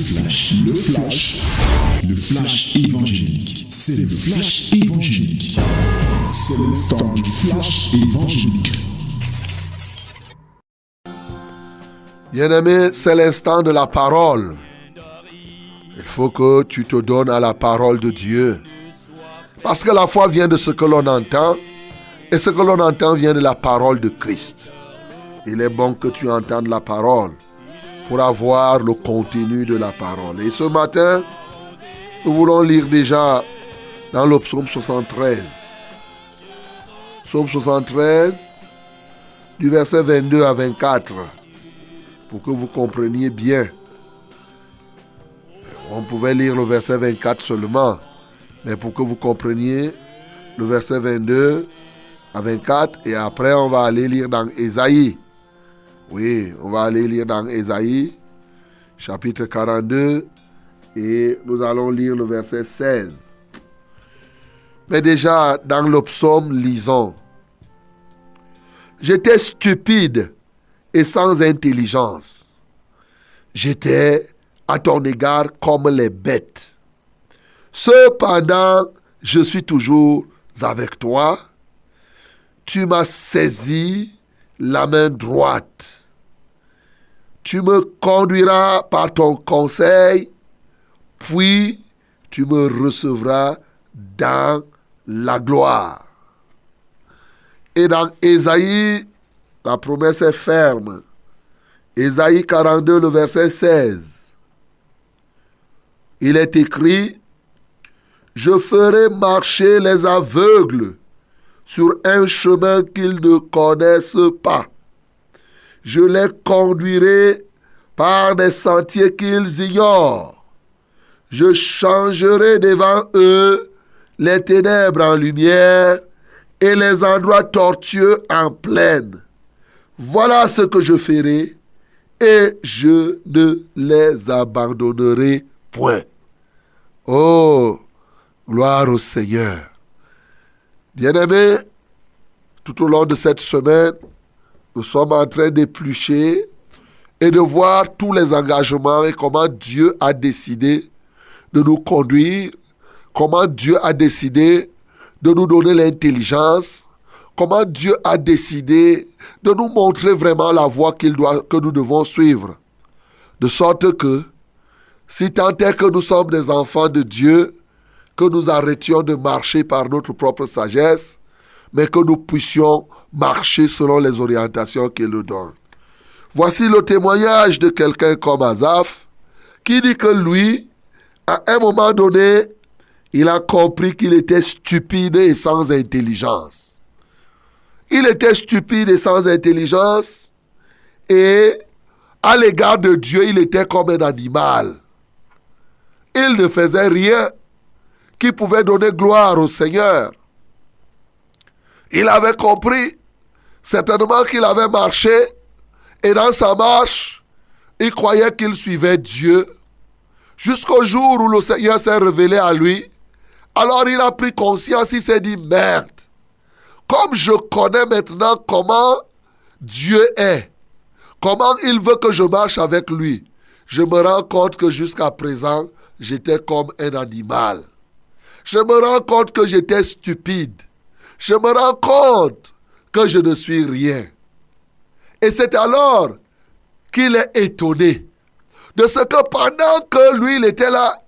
Le flash évangélique. C'est le flash évangélique. C'est le temps du flash évangélique. Bien-aimé, c'est l'instant de la parole. Il faut que tu te donnes à la parole de Dieu. Parce que la foi vient de ce que l'on entend, et ce que l'on entend vient de la parole de Christ. Il est bon que tu entendes la parole pour avoir le contenu de la parole. Et ce matin, nous voulons lire déjà dans le psaume 73. Psaume 73, du verset 22 à 24, pour que vous compreniez bien. On pouvait lire le verset 24 seulement, mais pour que vous compreniez le verset 22 à 24, et après on va aller lire dans Ésaïe. Oui, on va aller lire dans Ésaïe, chapitre 42, et nous allons lire le verset 16. Mais déjà, dans le psaume, lisons. J'étais stupide et sans intelligence. J'étais à ton égard comme les bêtes. Cependant, je suis toujours avec toi. Tu m'as saisi la main droite. Tu me conduiras par ton conseil, puis tu me recevras dans la gloire. Et dans Ésaïe, la promesse est ferme. Ésaïe 42, le verset 16. Il est écrit, « Je ferai marcher les aveugles sur un chemin qu'ils ne connaissent pas. Je les conduirai par des sentiers qu'ils ignorent. Je changerai devant eux les ténèbres en lumière et les endroits tortueux en plaine. Voilà ce que je ferai et je ne les abandonnerai point. » Oh, gloire au Seigneur. Bien-aimés, tout au long de cette semaine, nous sommes en train d'éplucher et de voir tous les engagements et comment Dieu a décidé de nous conduire, comment Dieu a décidé de nous donner l'intelligence, comment Dieu a décidé de nous montrer vraiment la voie que nous devons suivre. De sorte que, si tant est que nous sommes des enfants de Dieu, que nous arrêtions de marcher par notre propre sagesse, mais que nous puissions marcher selon les orientations qu'il nous donne. Voici le témoignage de quelqu'un comme Asaph, qui dit que lui, à un moment donné, il a compris qu'il était stupide et sans intelligence. Il était stupide et sans intelligence, et à l'égard de Dieu, il était comme un animal. Il ne faisait rien qui pouvait donner gloire au Seigneur. Il avait compris, certainement qu'il avait marché, et dans sa marche, il croyait qu'il suivait Dieu, jusqu'au jour où le Seigneur s'est révélé à lui. Alors il a pris conscience, il s'est dit, merde, comme je connais maintenant comment Dieu est, comment il veut que je marche avec lui, je me rends compte que jusqu'à présent, j'étais comme un animal. Je me rends compte que j'étais stupide. Je me rends compte que je ne suis rien. Et c'est alors qu'il est étonné de ce que pendant que lui, il était là,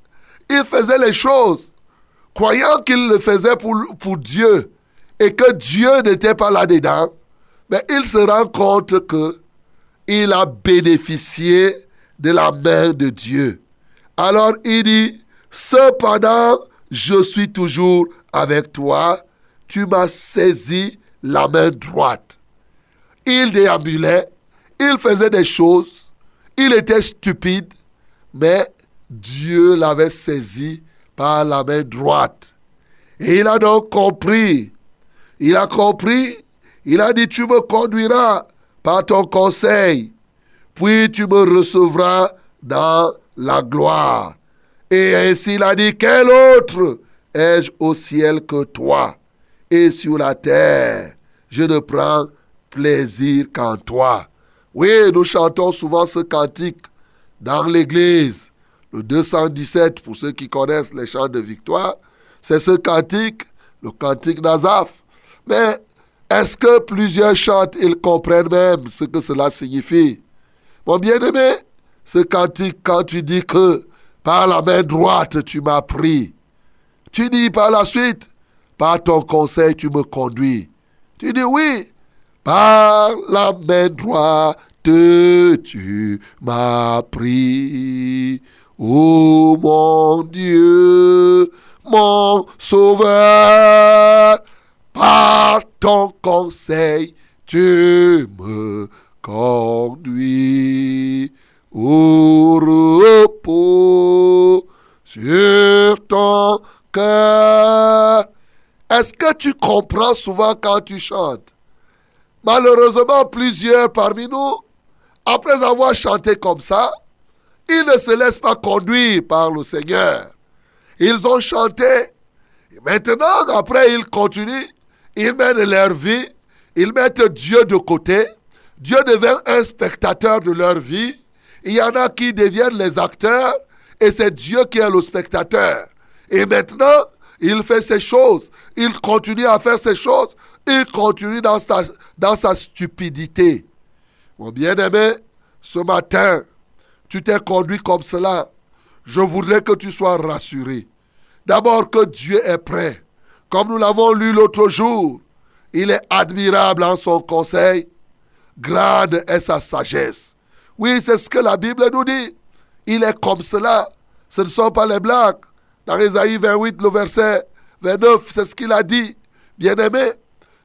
il faisait les choses, croyant qu'il le faisait pour Dieu, et que Dieu n'était pas là-dedans, mais il se rend compte qu'il a bénéficié de la main de Dieu. Alors il dit, cependant, je suis toujours avec toi, tu m'as saisi la main droite. Il déambulait, il faisait des choses, il était stupide, mais Dieu l'avait saisi par la main droite. Et il a donc compris, il a dit, tu me conduiras par ton conseil, puis tu me recevras dans la gloire. Et ainsi il a dit, quel autre ai-je au ciel que toi? Et sur la terre, je ne prends plaisir qu'en toi. Oui, nous chantons souvent ce cantique dans l'église. Le 217, pour ceux qui connaissent les chants de victoire, c'est ce cantique, le cantique d'Asaph. Mais est-ce que plusieurs chantent, ils comprennent même ce que cela signifie? Mon bien-aimé, ce cantique, quand tu dis que par la main droite tu m'as pris, tu dis par la suite, par ton conseil tu me conduis. Tu dis oui, par la main droite tu m'as pris. Oh mon Dieu, mon Sauveur, par ton conseil tu me conduis au repos sur ton cœur. Est-ce que tu comprends souvent quand tu chantes? Malheureusement, plusieurs parmi nous, après avoir chanté comme ça, ils ne se laissent pas conduire par le Seigneur. Ils ont chanté. Et maintenant, après, ils continuent. Ils mènent leur vie. Ils mettent Dieu de côté. Dieu devient un spectateur de leur vie. Il y en a qui deviennent les acteurs. Et c'est Dieu qui est le spectateur. Et maintenant, il fait ces choses. Il continue à faire ces choses. Il continue dans sa stupidité. Mon bien-aimé, ce matin, tu t'es conduit comme cela. Je voudrais que tu sois rassuré. D'abord que Dieu est prêt. Comme nous l'avons lu l'autre jour, il est admirable en son conseil. Grande est sa sagesse. Oui, c'est ce que la Bible nous dit. Il est comme cela. Ce ne sont pas les blagues. Dans Ésaïe 28, le verset 29, c'est ce qu'il a dit. Bien-aimé,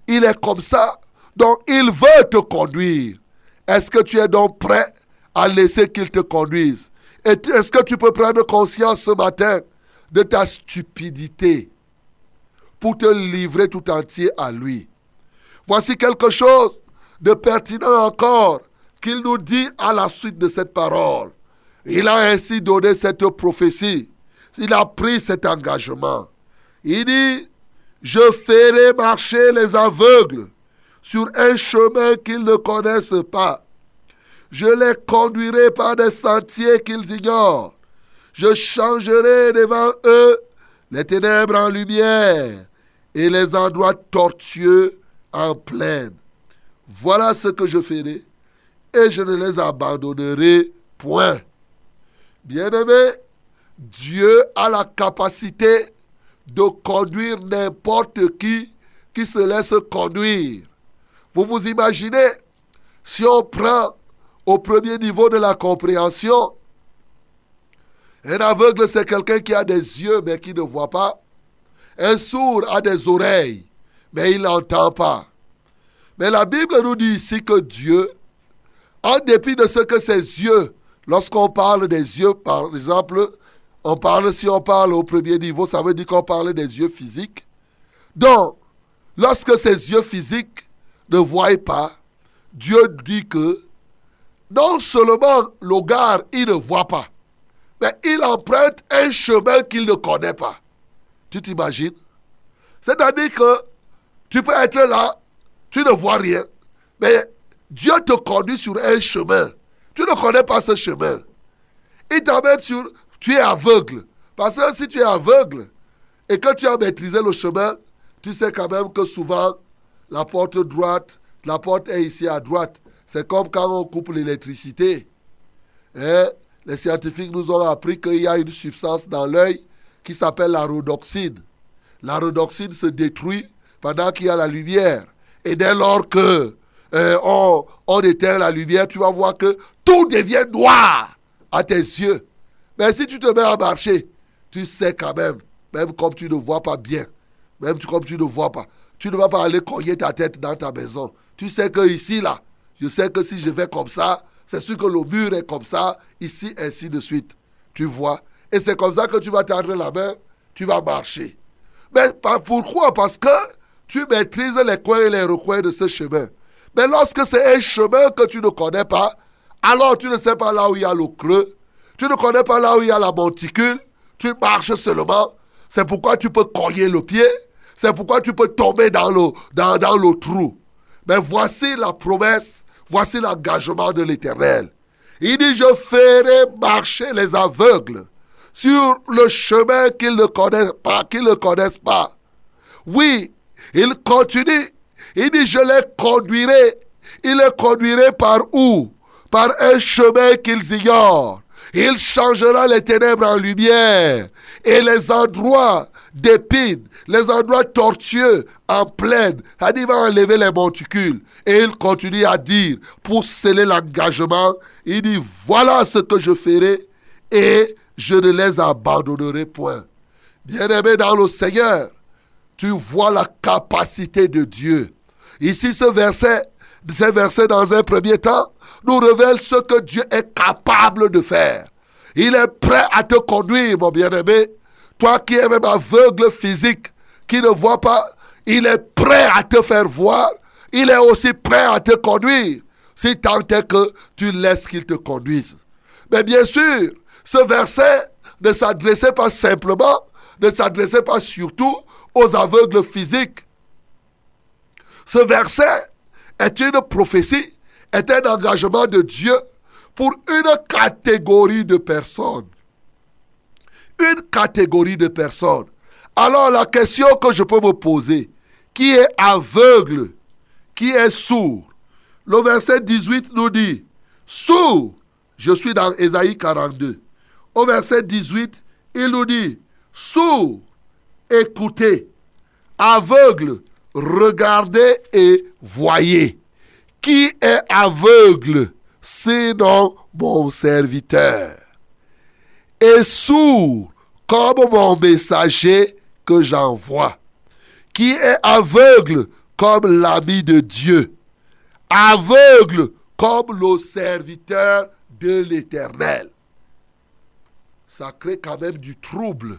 il est comme ça. Donc, il veut te conduire. Est-ce que tu es donc prêt à laisser qu'il te conduise? Et est-ce que tu peux prendre conscience ce matin de ta stupidité pour te livrer tout entier à lui? Voici quelque chose de pertinent encore qu'il nous dit à la suite de cette parole. Il a ainsi donné cette prophétie. Il a pris cet engagement. Il dit, je ferai marcher les aveugles sur un chemin qu'ils ne connaissent pas. Je les conduirai par des sentiers qu'ils ignorent. Je changerai devant eux les ténèbres en lumière et les endroits tortueux en plaine. Voilà ce que je ferai et je ne les abandonnerai point. Bien-aimé, Dieu a la capacité de conduire n'importe qui se laisse conduire. Vous vous imaginez, si on prend au premier niveau de la compréhension, un aveugle, c'est quelqu'un qui a des yeux mais qui ne voit pas. Un sourd a des oreilles, mais il n'entend pas. Mais la Bible nous dit ici que Dieu, en dépit de ce que ses yeux, lorsqu'on parle des yeux, par exemple, si on parle au premier niveau, ça veut dire qu'on parle des yeux physiques. Donc, lorsque ses yeux physiques ne voient pas, Dieu dit que non seulement le gars, il ne voit pas, mais il emprunte un chemin qu'il ne connaît pas. Tu t'imagines? C'est-à-dire que tu peux être là, tu ne vois rien, mais Dieu te conduit sur un chemin. Tu ne connais pas ce chemin. Il t'amène sur... Tu es aveugle. Parce que si tu es aveugle et que tu as maîtrisé le chemin, tu sais quand même que souvent, la porte droite, la porte est ici à droite. C'est comme quand on coupe l'électricité. Et les scientifiques nous ont appris qu'il y a une substance dans l'œil qui s'appelle la rhodoxine. La rhodoxine se détruit pendant qu'il y a la lumière. Et dès lors que on éteint la lumière, tu vas voir que tout devient noir à tes yeux. Mais si tu te mets à marcher, tu sais quand même comme tu ne vois pas bien, comme tu ne vois pas, tu ne vas pas aller cogner ta tête dans ta maison. Tu sais que ici, là, je sais que si je vais comme ça, c'est sûr que le mur est comme ça, ici, ainsi de suite. Tu vois? Et c'est comme ça que tu vas tendre la main, tu vas marcher. Mais pourquoi? Parce que tu maîtrises les coins et les recoins de ce chemin. Mais lorsque c'est un chemin que tu ne connais pas, alors tu ne sais pas là où il y a le creux, tu ne connais pas là où il y a la monticule, tu marches seulement. C'est pourquoi tu peux cogner le pied, c'est pourquoi tu peux tomber dans le trou. Mais voici la promesse, voici l'engagement de l'Éternel. Il dit, je ferai marcher les aveugles sur le chemin qu'ils ne connaissent pas. Oui, il continue. Il dit, je les conduirai. Il les conduirait par où? Par un chemin qu'ils ignorent. Il changera les ténèbres en lumière et les endroits d'épines, les endroits tortueux en plaine. Il va enlever les monticules. Et il continue à dire, pour sceller l'engagement, il dit, voilà ce que je ferai et je ne les abandonnerai point. Bien-aimé dans le Seigneur, tu vois la capacité de Dieu. Ici, ces versets dans un premier temps nous révèlent ce que Dieu est capable de faire. Il est prêt à te conduire, mon bien-aimé. Toi qui es même aveugle physique, qui ne vois pas, il est prêt à te faire voir. Il est aussi prêt à te conduire, si tant est que tu laisses qu'il te conduise. Mais bien sûr, ce verset ne s'adressait pas simplement, ne s'adressait pas surtout aux aveugles physiques. Ce verset est une prophétie, est un engagement de Dieu pour une catégorie de personnes. Une catégorie de personnes. Alors la question que je peux me poser, qui est aveugle, qui est sourd? Le verset 18 nous dit, sourd, je suis dans Ésaïe 42. Au verset 18, il nous dit, sourd, écoutez, aveugle, regardez et voyez. Qui est aveugle, sinon mon serviteur, et sourd comme mon messager que j'envoie, qui est aveugle comme l'ami de Dieu, aveugle comme le serviteur de l'Éternel. Ça crée quand même du trouble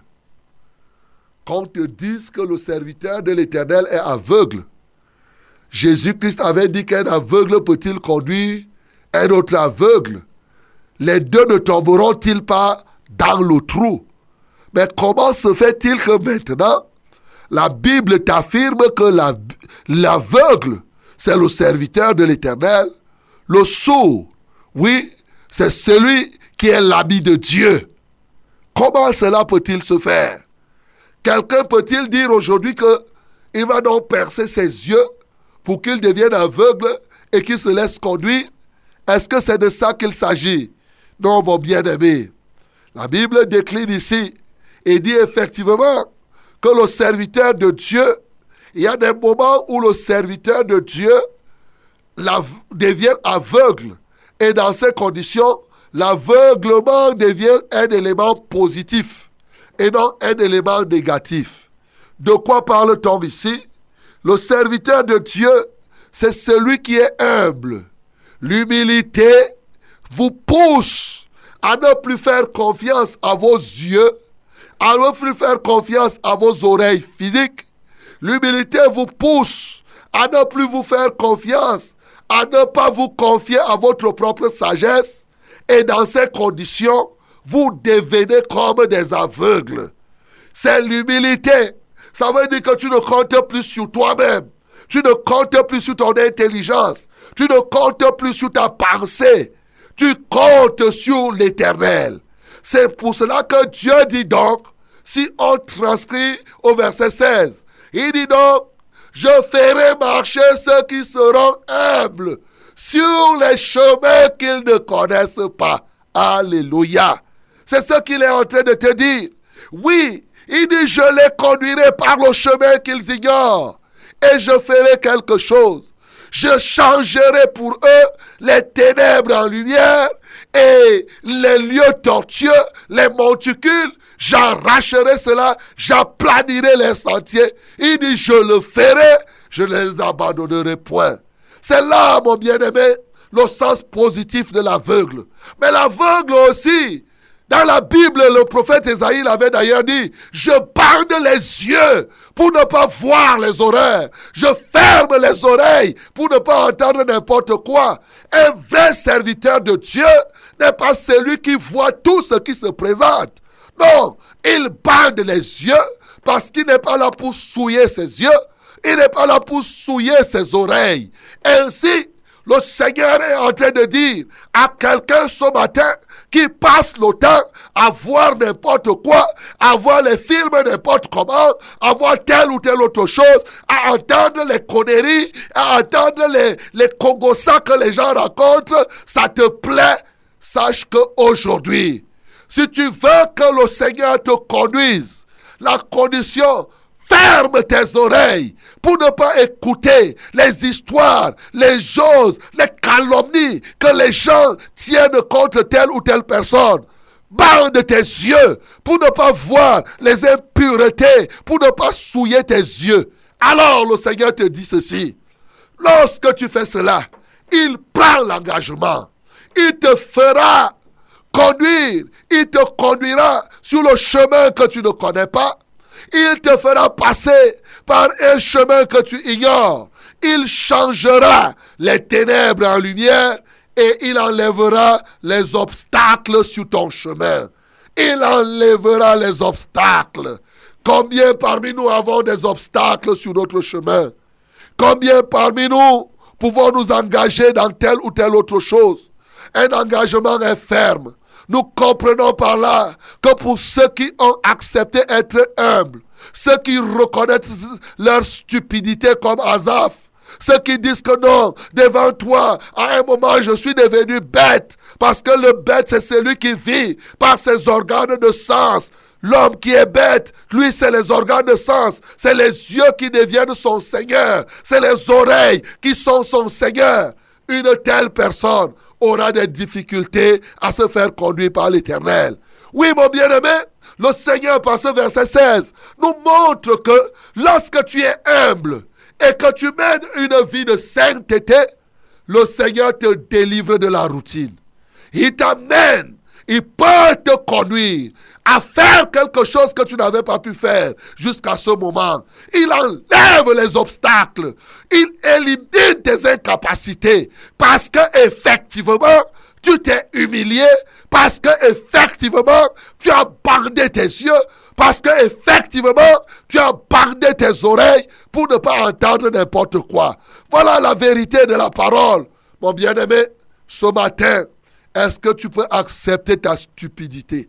qu'on te dise que le serviteur de l'Éternel est aveugle. Jésus-Christ avait dit qu'un aveugle peut-il conduire un autre aveugle? Les deux ne tomberont-ils pas dans le trou? Mais comment se fait-il que maintenant, la Bible t'affirme que l'aveugle, c'est le serviteur de l'Éternel, le sourd, oui, c'est celui qui est l'ami de Dieu. Comment cela peut-il se faire? Quelqu'un peut-il dire aujourd'hui qu'il va donc percer ses yeux pour qu'il devienne aveugle et qu'il se laisse conduire? Est-ce que c'est de ça qu'il s'agit? Non, mon bien-aimé. La Bible décline ici et dit effectivement que le serviteur de Dieu, il y a des moments où le serviteur de Dieu devient aveugle. Et dans ces conditions, l'aveuglement devient un élément positif et non un élément négatif. De quoi parle-t-on ici? Le serviteur de Dieu, c'est celui qui est humble. L'humilité vous pousse à ne plus faire confiance à vos yeux, à ne plus faire confiance à vos oreilles physiques. L'humilité vous pousse à ne plus vous faire confiance, à ne pas vous confier à votre propre sagesse. Et dans ces conditions, vous devenez comme des aveugles. C'est l'humilité. Ça veut dire que tu ne comptes plus sur toi-même. Tu ne comptes plus sur ton intelligence. Tu ne comptes plus sur ta pensée. Tu comptes sur l'Éternel. C'est pour cela que Dieu dit donc, si on transcrit au verset 16, il dit donc, je ferai marcher ceux qui seront humbles sur les chemins qu'ils ne connaissent pas. Alléluia. C'est ce qu'il est en train de te dire. Oui, il dit, je les conduirai par le chemin qu'ils ignorent. Et je ferai quelque chose. Je changerai pour eux les ténèbres en lumière et les lieux tortueux, les monticules. J'arracherai cela, j'aplanirai les sentiers. Il dit, je le ferai, je ne les abandonnerai point. C'est là, mon bien-aimé, le sens positif de l'aveugle. Mais l'aveugle aussi, dans la Bible, le prophète Ésaïe avait d'ailleurs dit, je bande les yeux pour ne pas voir les horreurs. Je ferme les oreilles pour ne pas entendre n'importe quoi. Un vrai serviteur de Dieu n'est pas celui qui voit tout ce qui se présente. Non, il bande les yeux parce qu'il n'est pas là pour souiller ses yeux. Il n'est pas là pour souiller ses oreilles. Ainsi, le Seigneur est en train de dire à quelqu'un ce matin qui passe le temps à voir n'importe quoi, à voir les films n'importe comment, à voir telle ou telle autre chose, à entendre les conneries, à entendre les congossas que les gens racontent, ça te plaît. Sache qu'aujourd'hui, si tu veux que le Seigneur te conduise, la condition, ferme tes oreilles pour ne pas écouter les histoires, les choses, les calomnies que les gens tiennent contre telle ou telle personne. Bande tes yeux pour ne pas voir les impuretés, pour ne pas souiller tes yeux. Alors le Seigneur te dit ceci. Lorsque tu fais cela, il prend l'engagement. Il te fera conduire. Il te conduira sur le chemin que tu ne connais pas. Il te fera passer par un chemin que tu ignores. Il changera les ténèbres en lumière et il enlèvera les obstacles sur ton chemin. Il enlèvera les obstacles. Combien parmi nous avons des obstacles sur notre chemin? Combien parmi nous pouvons nous engager dans telle ou telle autre chose? Un engagement est ferme. Nous comprenons par là que pour ceux qui ont accepté être humbles, ceux qui reconnaissent leur stupidité comme Asaph, ceux qui disent que non, devant toi, à un moment, je suis devenu bête, parce que le bête, c'est celui qui vit par ses organes de sens. L'homme qui est bête, lui, c'est les organes de sens, c'est les yeux qui deviennent son Seigneur, c'est les oreilles qui sont son Seigneur. Une telle personne aura des difficultés à se faire conduire par l'Éternel. Oui, mon bien-aimé, le Seigneur, par ce verset 16, nous montre que lorsque tu es humble et que tu mènes une vie de sainteté, le Seigneur te délivre de la routine. Il t'amène, il peut te conduire à faire quelque chose que tu n'avais pas pu faire jusqu'à ce moment. Il enlève les obstacles. Il élimine tes incapacités. Parce que effectivement, tu t'es humilié. Parce que effectivement, tu as bandé tes yeux. Parce que effectivement, tu as bandé tes oreilles pour ne pas entendre n'importe quoi. Voilà la vérité de la parole. Mon bien-aimé, ce matin, est-ce que tu peux accepter ta stupidité?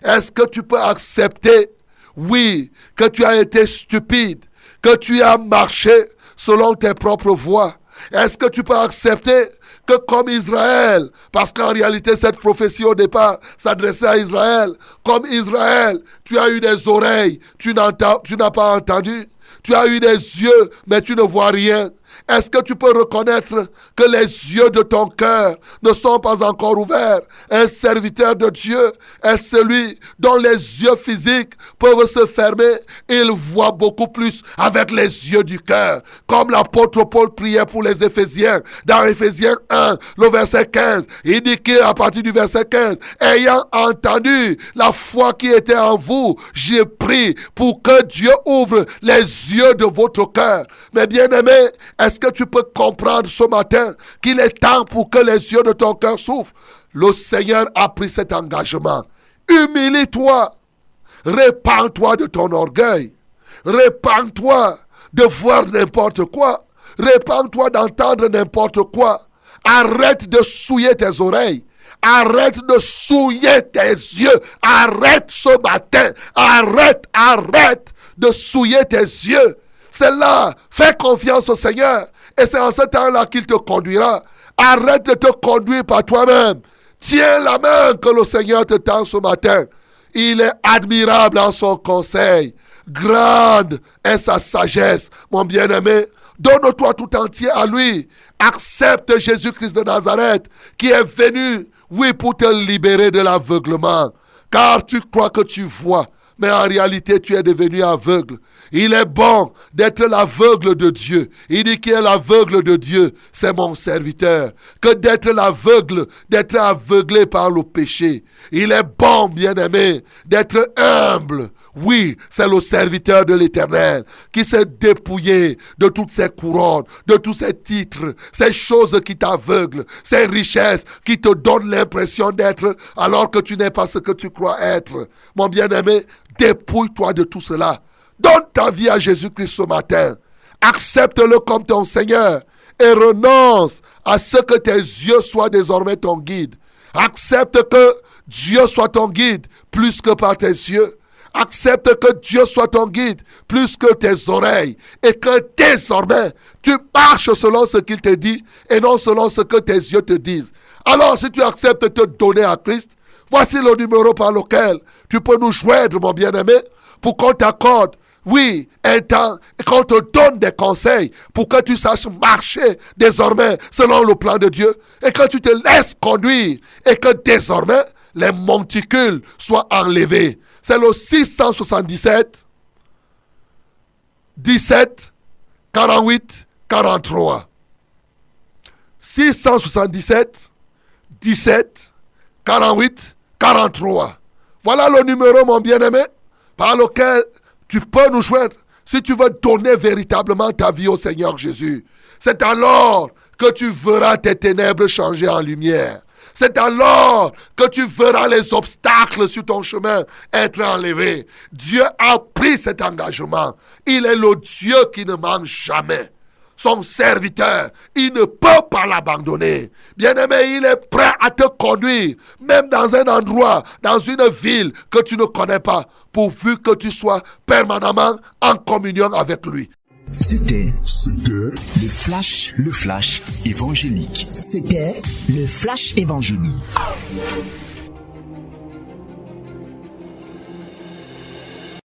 Est-ce que tu peux accepter, oui, que tu as été stupide, que tu as marché selon tes propres voies? Est-ce que tu peux accepter que comme Israël, parce qu'en réalité cette prophétie au départ s'adressait à Israël, comme Israël, tu as eu des oreilles, tu n'as pas entendu, tu as eu des yeux, mais tu ne vois rien. Est-ce que tu peux reconnaître que les yeux de ton cœur ne sont pas encore ouverts? Un serviteur de Dieu est celui dont les yeux physiques peuvent se fermer. Il voit beaucoup plus avec les yeux du cœur. Comme l'apôtre Paul priait pour les Éphésiens. Dans Éphésiens 1, le verset 15, il dit qu'à partir du verset 15, ayant entendu la foi qui était en vous, j'ai prié pour que Dieu ouvre les yeux de votre cœur. Mais bien-aimé, est-ce que tu peux comprendre ce matin qu'il est temps pour que les yeux de ton cœur s'ouvrent? Le Seigneur a pris cet engagement. Humilie-toi. Répands-toi de ton orgueil. Répands-toi de voir n'importe quoi. Répands-toi d'entendre n'importe quoi. Arrête de souiller tes oreilles. Arrête de souiller tes yeux. Arrête ce matin. Arrête de souiller tes yeux. C'est là, fais confiance au Seigneur et c'est en ce temps-là qu'il te conduira. Arrête de te conduire par toi-même. Tiens la main que le Seigneur te tend ce matin. Il est admirable en son conseil. Grande est sa sagesse, mon bien-aimé. Donne-toi tout entier à lui. Accepte Jésus-Christ de Nazareth qui est venu, oui, pour te libérer de l'aveuglement. Car tu crois que tu vois, mais en réalité tu es devenu aveugle. Il est bon d'être l'aveugle de Dieu. Il dit qu'il est l'aveugle de Dieu, c'est mon serviteur. Que d'être l'aveugle, d'être aveuglé par le péché. Il est bon, bien-aimé, d'être humble. Oui, c'est le serviteur de l'Éternel qui s'est dépouillé de toutes ses couronnes, de tous ses titres, ces choses qui t'aveuglent, ces richesses qui te donnent l'impression d'être alors que tu n'es pas ce que tu crois être. Mon bien-aimé, dépouille-toi de tout cela. Donne ta vie à Jésus-Christ ce matin. Accepte-le comme ton Seigneur et renonce à ce que tes yeux soient désormais ton guide. Accepte que Dieu soit ton guide plus que par tes yeux. Accepte que Dieu soit ton guide plus que tes oreilles et que désormais tu marches selon ce qu'il te dit et non selon ce que tes yeux te disent. Alors si tu acceptes de te donner à Christ, voici le numéro par lequel tu peux nous joindre, mon bien-aimé, pour qu'on t'accorde, oui, un temps, et qu'on te donne des conseils pour que tu saches marcher désormais selon le plan de Dieu et que tu te laisses conduire et que désormais les monticules soient enlevés. C'est le 677 17 48 43. 677 17 48 43. Voilà le numéro, mon bien-aimé, par lequel tu peux nous joindre si tu veux donner véritablement ta vie au Seigneur Jésus. C'est alors que tu verras tes ténèbres changer en lumière. C'est alors que tu verras les obstacles sur ton chemin être enlevés. Dieu a pris cet engagement. Il est le Dieu qui ne manque jamais. Son serviteur, il ne peut pas l'abandonner. Bien-aimé, il est prêt à te conduire, même dans un endroit, dans une ville que tu ne connais pas, pourvu que tu sois permanemment en communion avec lui. C'était le flash évangélique. C'était le flash évangélique.